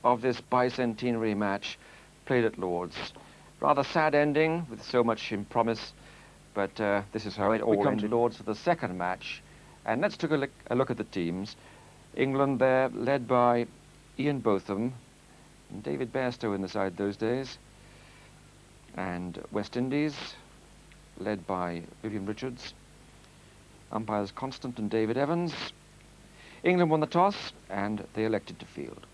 of this bicentenary match played at Lord's. Rather sad ending with so much in promise, but this is how it all ended. We come to Lord's for the second match, and let's take a look at the teams. England there, led by Ian Botham and David Bairstow in the side those days, and West Indies, led by Vivian Richards. Umpires Constant and David Evans. England won the toss, and they elected to field.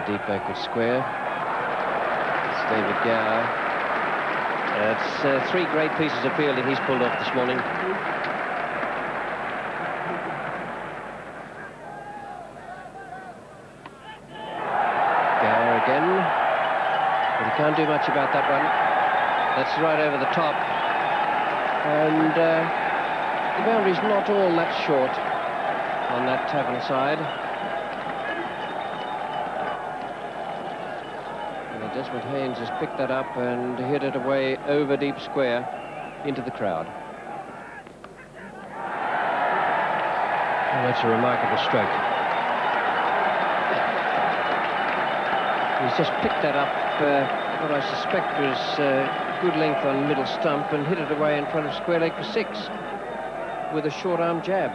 Deep backward square. It's David Gower. It's 3 great pieces of fielding he's pulled off this morning. Gower again. But he can't do much about that one. That's right over the top. And the boundary's not all that short on that tavern side. Desmond Haynes has picked that up and hit it away over deep square into the crowd. Well, that's a remarkable stroke. He's just picked that up, what I suspect was good length on middle stump, and hit it away in front of square leg for 6 with a short arm jab.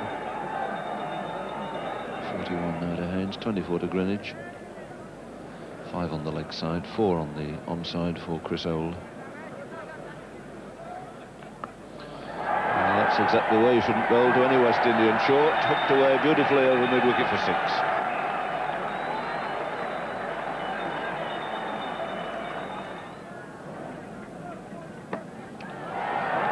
41 now to Haynes, 24 to Greenwich. 5 on the leg side, 4 on the onside for Chris Old. And that's exactly where you shouldn't bowl to any West Indian. Short, hooked away beautifully over mid-wicket for 6.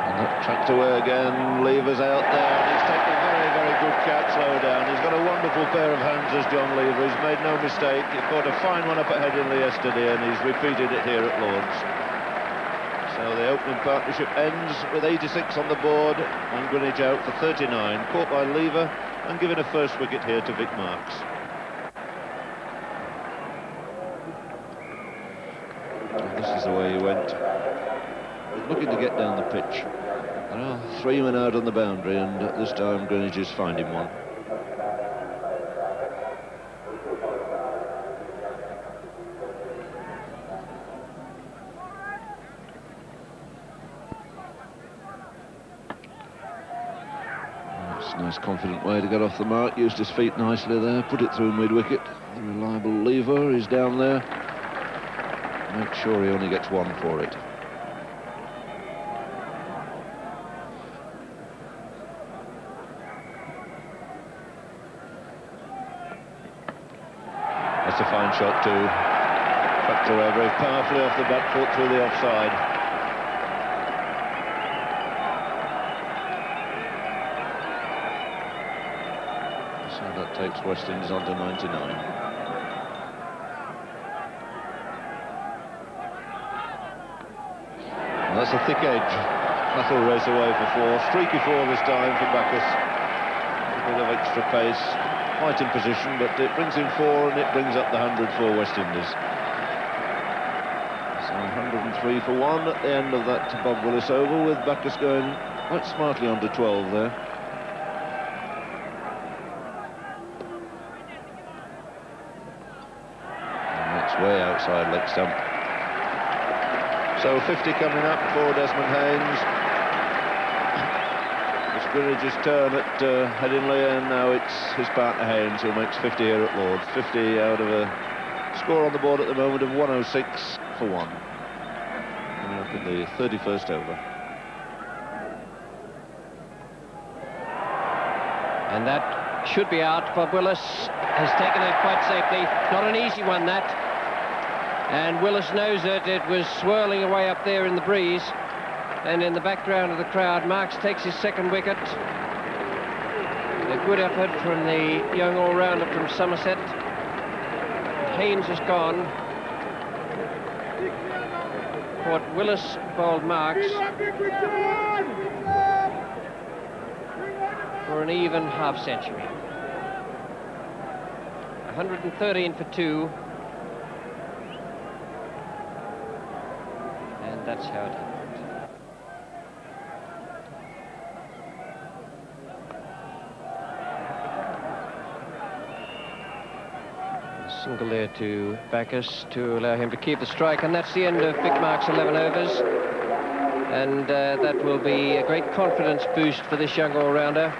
And that tracked away again, Lever's out there, and he's taken a very, very good catch low down. He's got a wonderful pair of hands, as John Lever. He's made no mistake. He caught a fine one up at Headingley yesterday, and he's repeated it here at Lord's. So the opening partnership ends with 86 on the board, and Greenwich out for 39. Caught by Lever, and given a first wicket here to Vic Marks. And this is the way he went. Looking to get down the pitch. There are 3 men out on the boundary, and this time Greenwich is finding one. That's a nice confident way to get off the mark. Used his feet nicely there, put it through mid-wicket. The reliable Lever is down there. Make sure he only gets 1 for it. That's a fine shot too. Backed away very powerfully off the back foot through the offside. So that takes West Indies on to 99. And that's a thick edge. That'll race away for 4. Streaky 4 this time for Bacchus. A bit of extra pace. Quite in position, but it brings in 4 and it brings up the 100 for West Indies. So 103 for 1 at the end of that Bob Willis oval, with Bacchus going quite smartly on to 12 there. And that's way outside leg stump. So 50 coming up for Desmond Haynes. Greenwich's turn at Headingley, and now it's his partner Haynes who makes 50 here at Lord's. 50 out of a score on the board at the moment of 106 for 1. Coming up in the 31st over. And that should be out. Bob Willis has taken it quite safely. Not an easy one, that. And Willis knows it. It was swirling away up there in the breeze. And in the background of the crowd, Marks takes his 2nd wicket. A good effort from the young all-rounder from Somerset. Haynes is gone. Port Willis bowled Marks for an even half-century. 113 for 2. That's how it happened. Single there to Bacchus to allow him to keep the strike, and that's the end of Vic Mark's 11 overs. And that will be a great confidence boost for this young all-rounder.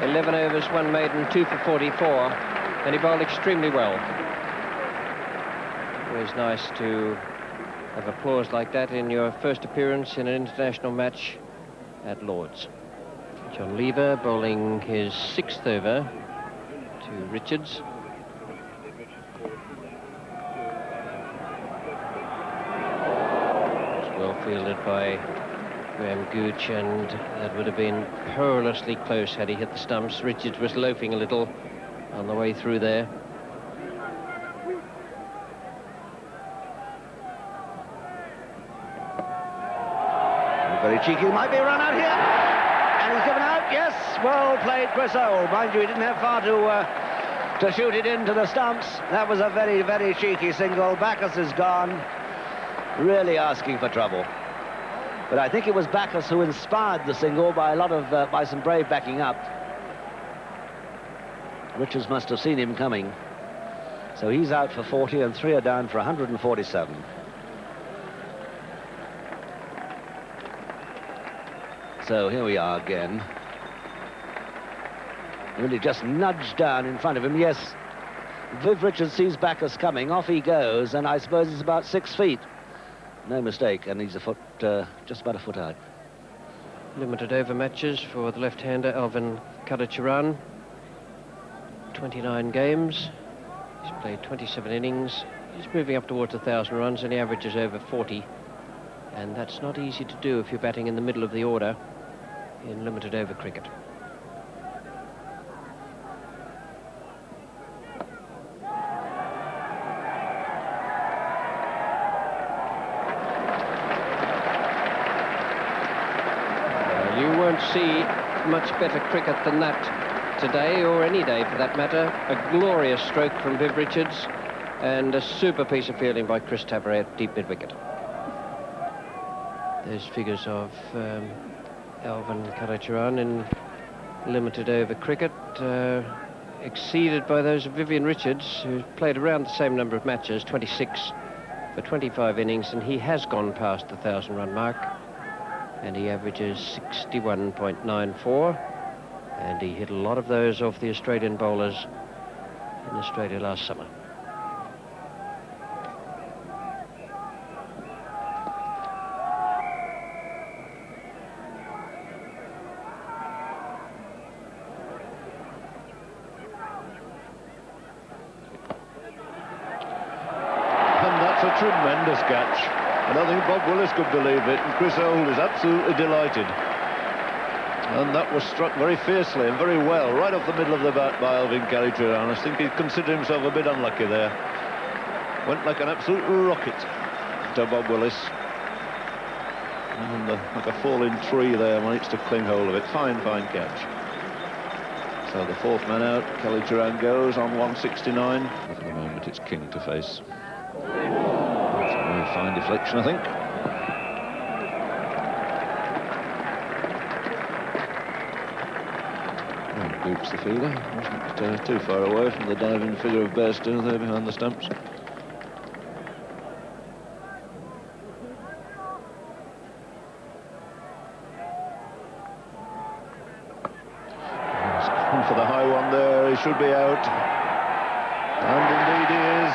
11 overs, 1 maiden, 2 for 44, and he bowled extremely well. Always nice to have applause like that in your first appearance in an international match at Lord's. John Lever bowling his 6th over to Richards. Well fielded by Graham Gooch, and that would have been perilously close had he hit the stumps. Richards was loafing a little on the way through there. Very cheeky, might be a run out here, and he's given out. Yes, well played, Chris Owl. Mind you, he didn't have far to shoot it into the stumps. That was a very, very cheeky single. Bacchus is gone. Really asking for trouble. But I think it was Bacchus who inspired the single by by some brave backing up. Richards must have seen him coming. So he's out for 40 and 3 are down for 147. So here we are again. Really just nudged down in front of him. Yes, Viv Richards sees Bacchus coming. Off he goes, and I suppose it's about 6 feet. No mistake, and he's a foot, just about a foot out. Limited over matches for the left-hander Alvin Kadacharan. 29 games. He's played 27 innings. He's moving up towards 1,000 runs, and he averages over 40. And that's not easy to do if you're batting in the middle of the order in limited over cricket. You won't see much better cricket than that today, or any day for that matter. A glorious stroke from Viv Richards, and a super piece of fielding by Chris Tavares at deep mid-wicket. Those figures of Alvin Kadacharan in limited over cricket, exceeded by those of Vivian Richards, who played around the same number of matches, 26 for 25 innings, and he has gone past the 1,000-run mark. And he averages 61.94, and he hit a lot of those off the Australian bowlers in Australia last summer. And that's a tremendous catch. I don't think Bob Willis could believe it, and Chris Old is absolutely delighted. And that was struck very fiercely and very well, right off the middle of the bat by Alvin Kadacharan. I think he considered himself a bit unlucky there. Went like an absolute rocket to Bob Willis. And like a falling tree there, managed to cling hold of it. Fine, fine catch. So the 4th man out, Kadacharan goes on 169. For the moment, it's King to face. Fine deflection, I think. Oh, Gooch, the fielder, wasn't too far away from the diving figure of Bairstow there behind the stumps. He's gone for the high one there. He should be out, and indeed he is.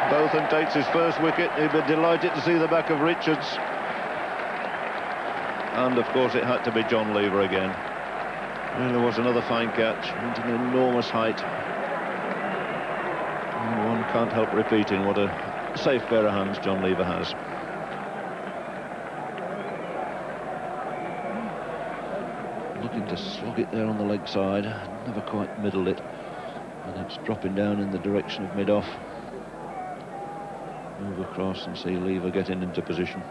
Botham takes his first wicket. He'd be delighted to see the back of Richards. And, of course, it had to be John Lever again. And there was another fine catch. Went an enormous height. And one can't help repeating what a safe pair of hands John Lever has. Looking to slog it there on the leg side. Never quite middled it. And it's dropping down in the direction of mid-off. Move across and see Lever getting into position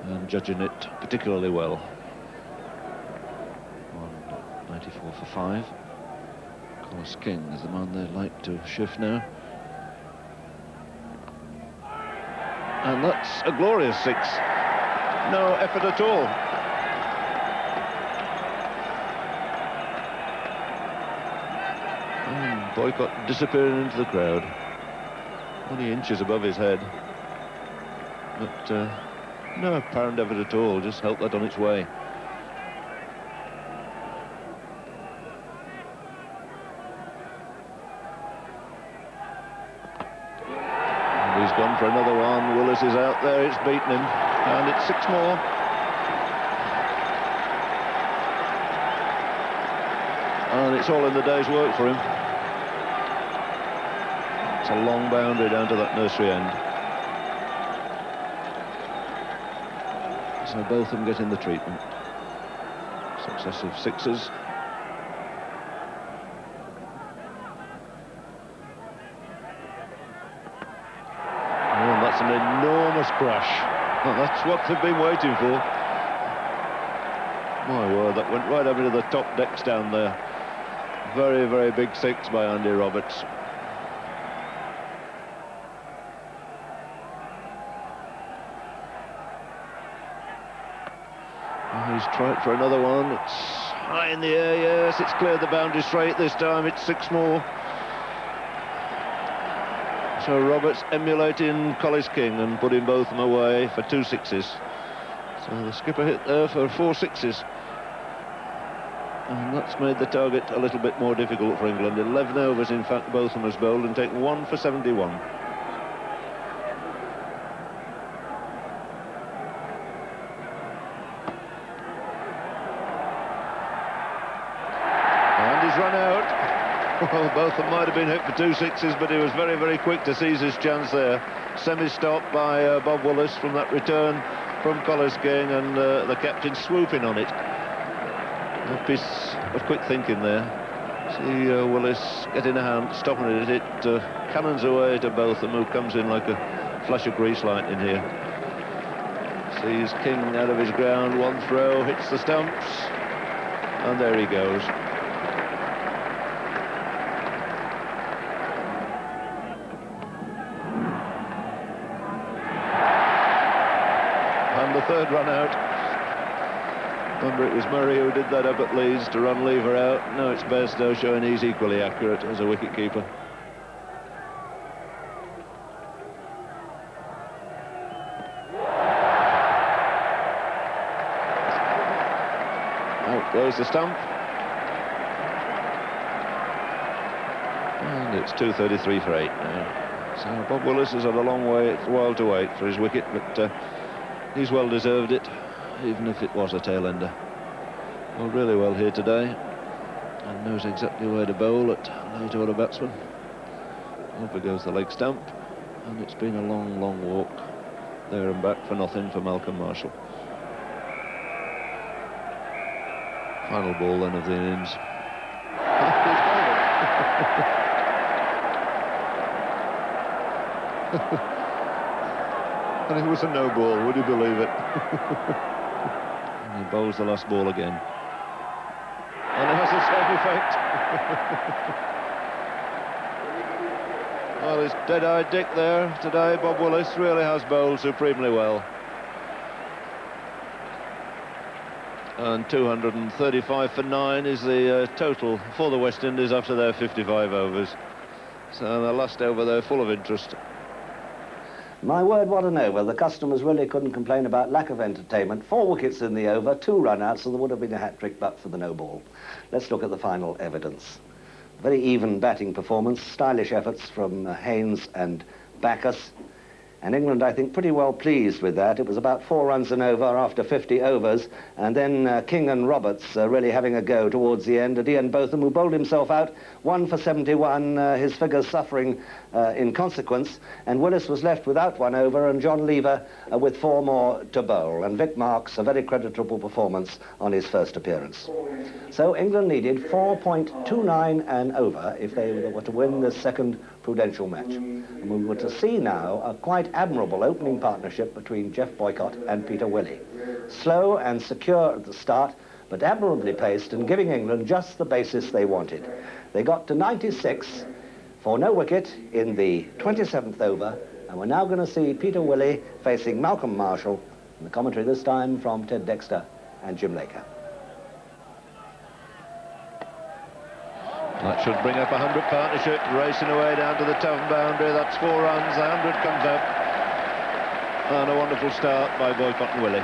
and judging it particularly well. 94 for 5. Collis King is the man they'd like to shift now. And that's a glorious 6. No effort at all. And Boycott disappearing into the crowd. Only inches above his head. But no apparent effort at all, just helped that on its way. And he's gone for another one. Willis is out there, it's beaten him. And it's 6 more. And it's all in the day's work for him. It's a long boundary down to that nursery end. So both of them getting the treatment. Successive 6s. Oh, that's an enormous crash. Oh, that's what they've been waiting for. My word, that went right over to the top decks down there. Very, very big 6 by Andy Roberts. He's tried for another one. It's high in the air, yes. It's cleared the boundary straight this time. It's 6 more. So Roberts emulating Collis King and putting both of them away for 2 6s. So the skipper hit there for 4 6s. And that's made the target a little bit more difficult for England. 11 overs, in fact, both of them has bowled and taken 1 for 71. Run out. Well, both of them might have been hit for 2 6s, but he was very, very quick to seize his chance there. Semi-stop by Bob Willis from that return from Collis King, and the captain swooping on it. A piece of quick thinking there. See Willis getting a hand, stopping it. It cannons away to both of them, who comes in like a flash of grease light in here. Sees King out of his ground, one throw, hits the stumps, and there he goes. And the third run out. Remember, it was Murray who did that up at Leeds to run Lever out. Now it's Bairstow showing he's equally accurate as a wicket-keeper. Out goes the stump. And it's 2:33 for 8 now. So Bob Willis has had a long while to wait for his wicket, but he's well deserved it, even if it was a tail-ender. Well, really well here today, and knows exactly where to bowl at late order batsman. Over goes the leg stump, and it's been a long, long walk there and back for nothing for Malcolm Marshall. Final ball then of the innings. And it was a no ball, would you believe it? And he bowls the last ball again. And it has the same effect. Well, it's dead-eyed Dick there today. Bob Willis really has bowled supremely well. And 235 for 9 is the total for the West Indies after their 55 overs. So the last over there full of interest. My word, what an over. The customers really couldn't complain about lack of entertainment. 4 wickets in the over, 2 run-outs, so there would have been a hat-trick but for the no ball. Let's look at the final evidence. Very even batting performance, stylish efforts from Haynes and Backus. And England, I think, pretty well pleased with that. It was about 4 runs and over after 50 overs, and then King and Roberts really having a go towards the end. Ian Botham, who bowled himself out, 1 for 71, his figures suffering in consequence, and Willis was left without 1 over, and John Lever with 4 more to bowl. And Vic Marks, a very creditable performance on his first appearance. So England needed 4.29 and over if they were to win the second Prudential match. And we were to see now a quite admirable opening partnership between Geoff Boycott and Peter Willey. Slow and secure at the start, but admirably paced and giving England just the basis they wanted. They got to 96 for no wicket in the 27th over, And we're now going to see Peter Willey facing Malcolm Marshall, and the commentary this time from Ted Dexter and Jim Laker. That should bring up a 100 partnership, racing away down to the town boundary. That's 4 runs, the 100 comes up. And a wonderful start by Boycott and Willey.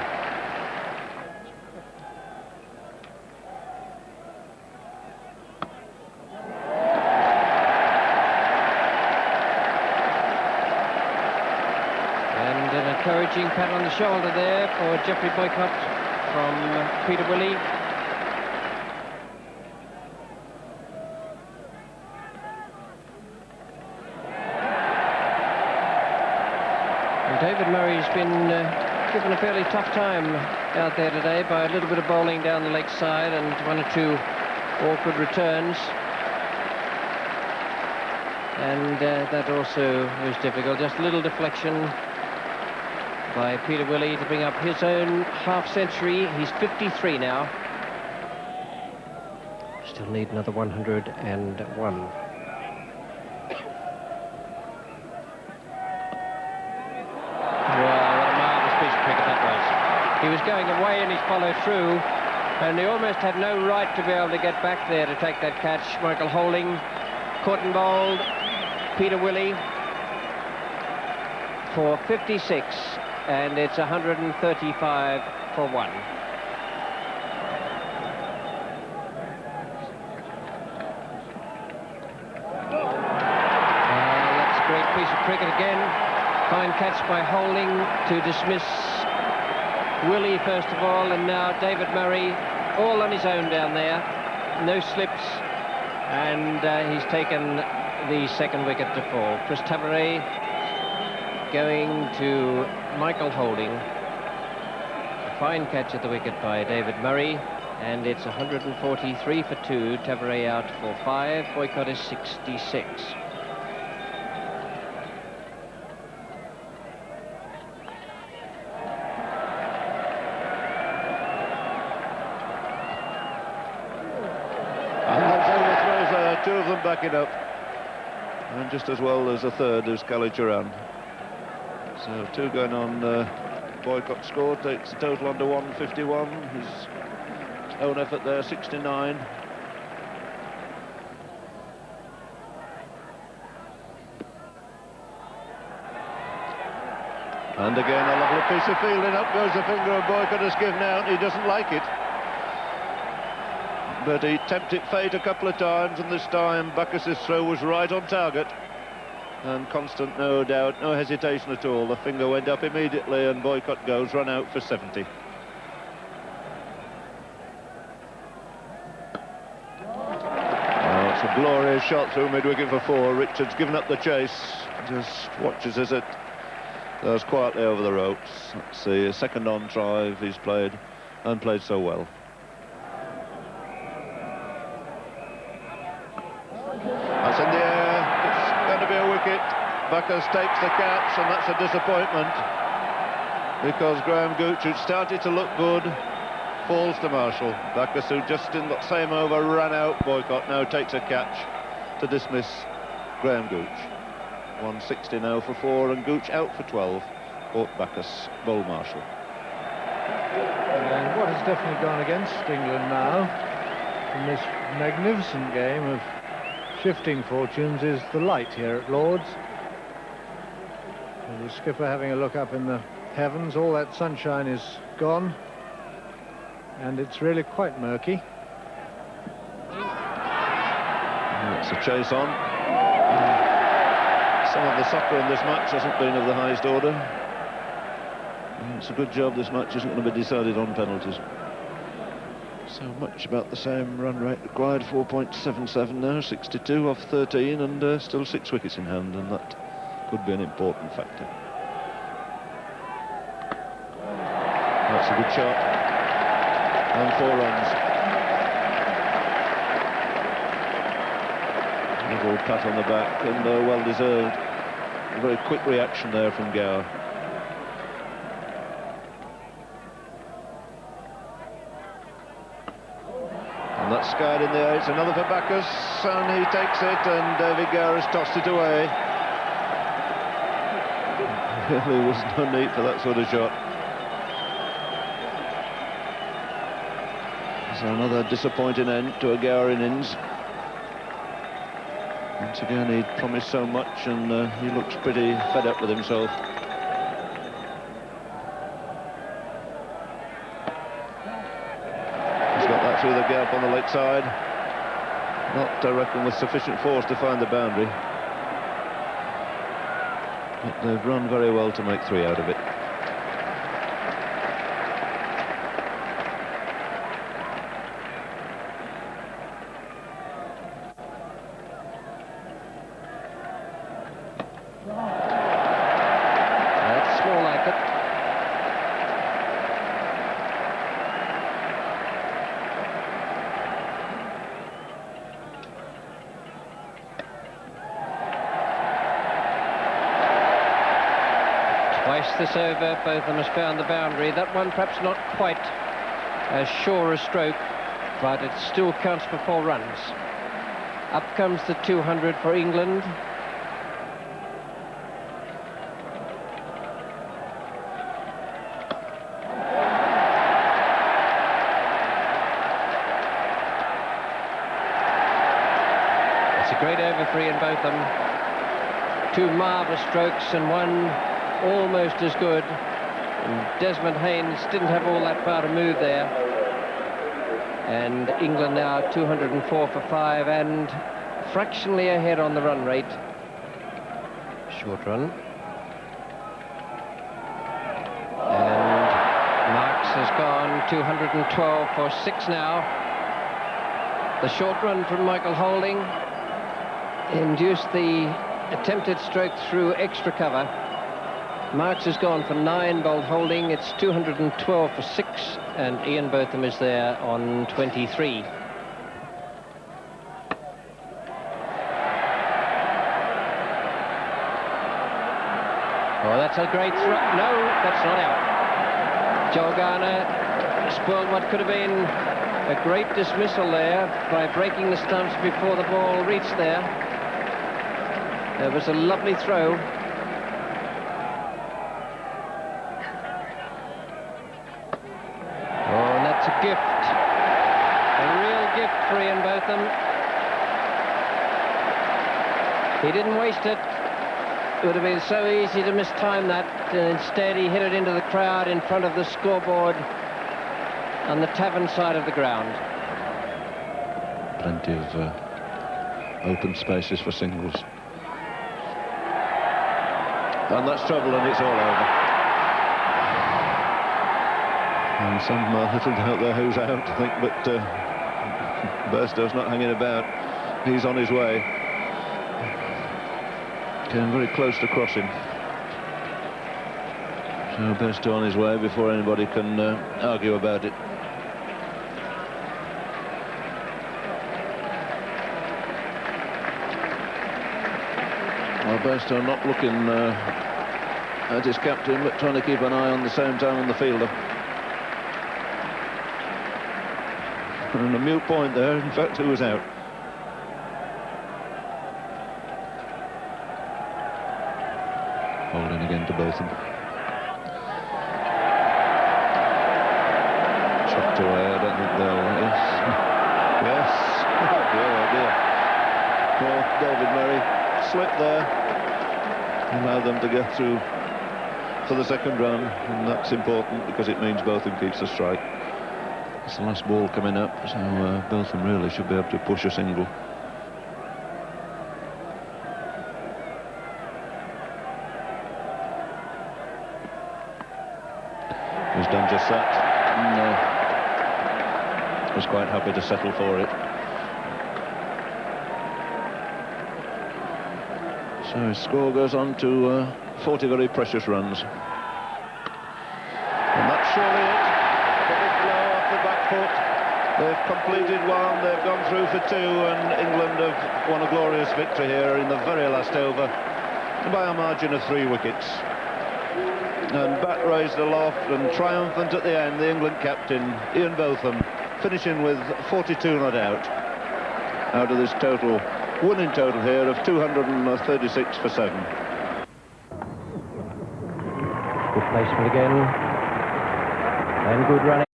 And an encouraging pat on the shoulder there for Geoffrey Boycott from Peter Willey. David Murray's been given a fairly tough time out there today by a little bit of bowling down the leg side and 1 or 2 awkward returns. And that also was difficult. Just a little deflection by Peter Willey to bring up his own half-century. He's 53 now. Still need another 101. He was going away and he's followed through, and he almost had no right to be able to get back there to take that catch. Michael Holding caught and bowled Peter Willey for 56, and it's 135 for 1. That's a great piece of cricket again. Fine catch by Holding to dismiss Willey first of all, and now David Murray all on his own down there. No slips, and he's taken the second wicket to fall. Chris Tavares going to Michael Holding. A fine catch at the wicket by David Murray, and it's 143 for 2. Tavares out for 5. Boycott is 66. Two of them backing up, and just as well as a third is Kalicharan. So 2 going on. Boycott score takes the total under 151. His own effort there, 69. And again a lovely piece of fielding. Up goes the finger, and Boycott has given out. He doesn't like it. But he tempted fate a couple of times, and this time Bacchus's throw was right on target. And constant, no doubt, no hesitation at all. The finger went up immediately, and Boycott goes run out for 70. Oh, it's a glorious shot through mid-wicket for 4. Richards given up the chase, just watches as it goes quietly over the ropes. Let's see, a second on try he's played, and played so well. That's in the air, it's going to be a wicket. Bacchus takes the catch, and that's a disappointment, because Graham Gooch, who started to look good, falls to Marshall. Bacchus, who just in that same over ran out Boycott, now takes a catch to dismiss Graham Gooch. 160 now for 4, and Gooch out for 12. Caught Bacchus, bowled Marshall. And what has definitely gone against England now in this magnificent game of shifting fortunes is the light here at Lord's. And the skipper having a look up in the heavens. All that sunshine is gone, and it's really quite murky. That's a chase on. Some of the soccer in this match hasn't been of the highest order. It's a good job this match isn't going to be decided on penalties. So much about the same run rate required, 4.77 now, 62 off 13, and still 6 wickets in hand, and that could be an important factor. That's a good shot, and 4 runs. A little pat on the back, and well deserved. A very quick reaction there from Gower. And that's skied in the air. It's another for Bacchus, and he takes it, and David Gower has tossed it away. Really was no need for that sort of shot. So another disappointing end to a Gower innings. Once again, he promised so much, and he looks pretty fed up with himself. He's got that through the gap on the leg side. Not, I reckon, with sufficient force to find the boundary. But they've run very well to make 3 out of it. That's more like it. Twice this over, both of them has found the boundary. That one perhaps not quite as sure a stroke, but it still counts for 4 runs. Up comes the 200 for England. It's a great over for Ian Botham. 2 marvellous strokes and one almost as good. And Desmond Haynes didn't have all that far to move there. And England now 204 for 5 and fractionally ahead on the run rate. Short run. And Marks has gone 212 for 6 now. The short run from Michael Holding induced the attempted stroke through extra cover. Marks has gone for 9, bowled Holding. It's 212 for 6, and Ian Botham is there on 23. Oh, that's a great throw. No, that's not out. Joel Garner spoiled what could have been a great dismissal there by breaking the stumps before the ball reached there. There was a lovely throw. Gift, a real gift for Ian Botham. He didn't waste it. It would have been so easy to mistime that, and instead he hit it into the crowd in front of the scoreboard on the tavern side of the ground. Plenty of open spaces for singles. And that's trouble, and it's all over. And some little doubt there who's out, I think, but Bairstow's not hanging about. He's on his way. Came very close to crossing. So Bairstow on his way before anybody can argue about it. Well, Bairstow not looking at his captain, but trying to keep an eye on the same time on the fielder. And a mute point there, in fact, who was out? Holding again to Botham. Chucked away, I don't think they'll... Yes. Yes. Oh dear. Poor David Murray slipped there. Allowed them to get through for the second run, and that's important because it means Botham keeps the strike. It's the last ball coming up, so Botham really should be able to push a single. He's done just that, and was quite happy to settle for it. So his score goes on to 40 very precious runs. And that's surely it. They've completed 1, they've gone through for 2, and England have won a glorious victory here in the very last over by a margin of 3 wickets. And bat raised aloft and triumphant at the end, the England captain, Ian Botham, finishing with 42 not out of this total, winning total here of 236 for 7. Good placement again. And good running.